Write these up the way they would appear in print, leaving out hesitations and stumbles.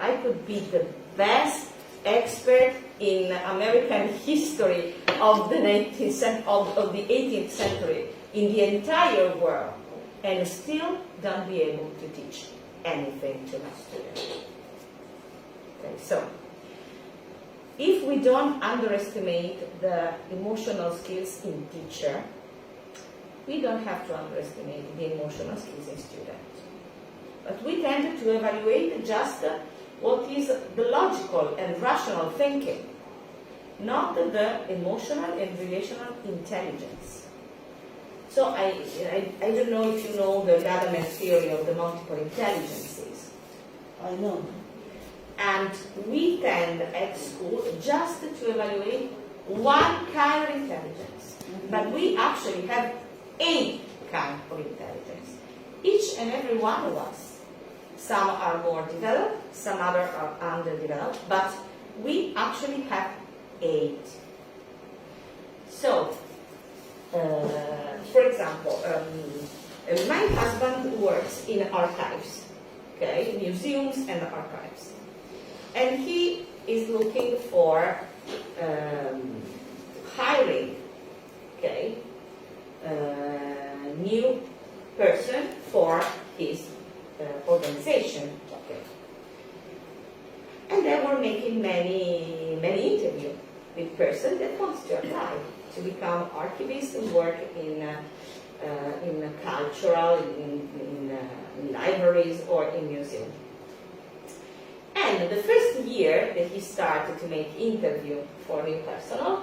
I could be the best expert in American history of the 18th century in the entire world, and still don't be able to teach anything to my students. Okay, so if we don't underestimate the emotional skills in teacher, we don't have to underestimate the emotional skills in students. But we tend to evaluate just what is the logical and rational thinking, not the emotional and relational intelligence. So I don't know if you know the Gadamer theory of the multiple intelligences. I know. And we tend at school just to evaluate one kind of intelligence. But we actually have 8 kinds of intelligence. Each and every one of us. Some are more developed, some others are underdeveloped, but we actually have 8. So, for example, my husband works in archives, okay, museums and archives. And he is looking for hiring, okay, new person for his organization. Okay. And they were making many interviews with person that wants to apply to become archivist and work in cultural, in libraries or in museums. And the first year that he started to make interview for new personnel,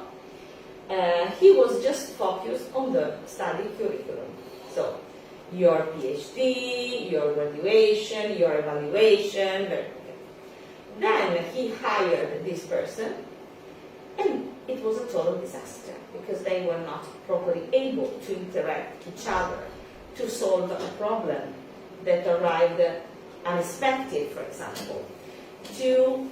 he was just focused on the study curriculum. So, your PhD, your graduation, your evaluation. Then he hired this person, and it was a total disaster because they were not properly able to interact with each other, to solve a problem that arrived unexpected, for example, to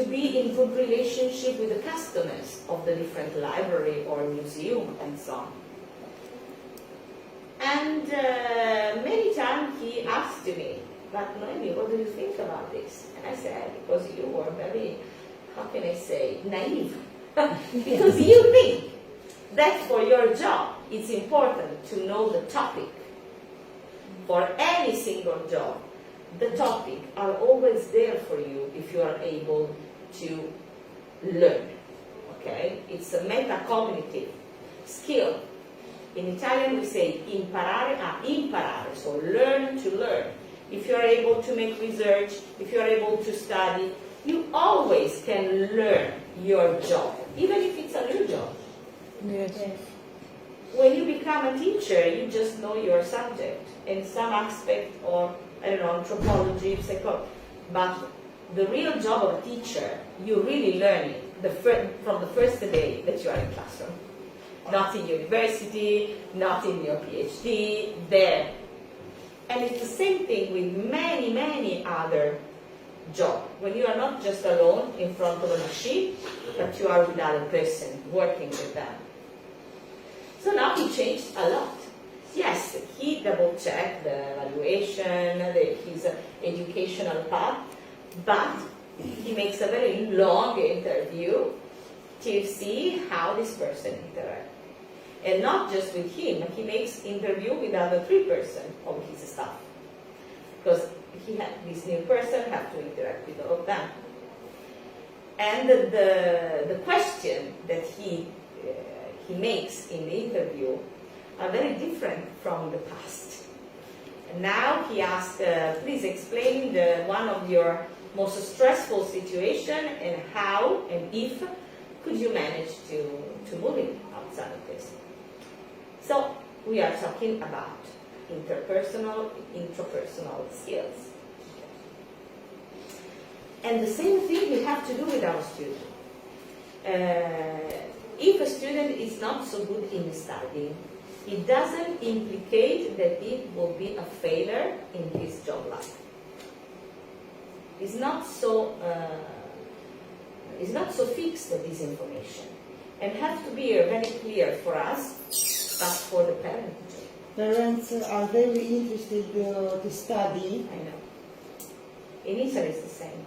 be in good relationship with the customers of the different library or museum and so on. And many times he asked me, but Noemi, what do you think about this? And I said, because you were very, how can I say, naive. Because you think that for your job, it's important to know the topic. For any single job, the topic are always there for you if you are able to learn. Okay? It's a metacognitive skill. In Italian we say imparare a imparare, so learn to learn. If you are able to make research, if you are able to study, you always can learn your job, even if it's a new job. Yes. When you become a teacher, you just know your subject in some aspect, or I don't know, anthropology, psychology. But the real job of a teacher, you really learn it from the first day that you are in classroom. Not in university, not in your PhD, there. And it's the same thing with many other jobs. When you are not just alone in front of a machine, but you are with other person, working with them. So now he changed a lot. Yes, he double-checked the evaluation, his educational path, but he makes a very long interview to see how this person interacts. And not just with him, he makes interview with other 3 persons of his staff. Because this new person have to interact with all of them. And the question that he makes in the interview are very different from the past. And now he asks, please explain one of your most stressful situation and how and if could you manage to move it outside of this. So we are talking about interpersonal, intrapersonal skills. And the same thing we have to do with our student. If a student is not so good in studying, it doesn't implicate that it will be a failure in his job life. It's not so fixed, this information, and has to be very clear for us, but for the parent. Parents are very interested to study. I know. In Italy it's the same.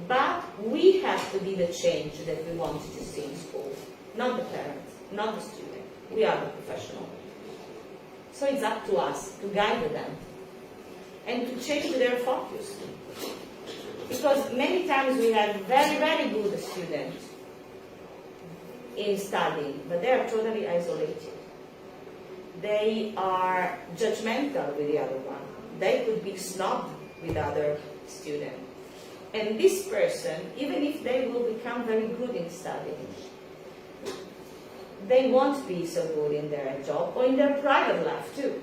But we have to be the change that we wanted to see in school. Not the parents, not the student. We are the professional. So it's up to us to guide them and to change their focus. Because many times we have very, very good students in studying, but they are totally isolated. They are judgmental with the other one. They could be snobbed with other students. And this person, even if they will become very good in studying, they won't be so good in their job or in their private life too.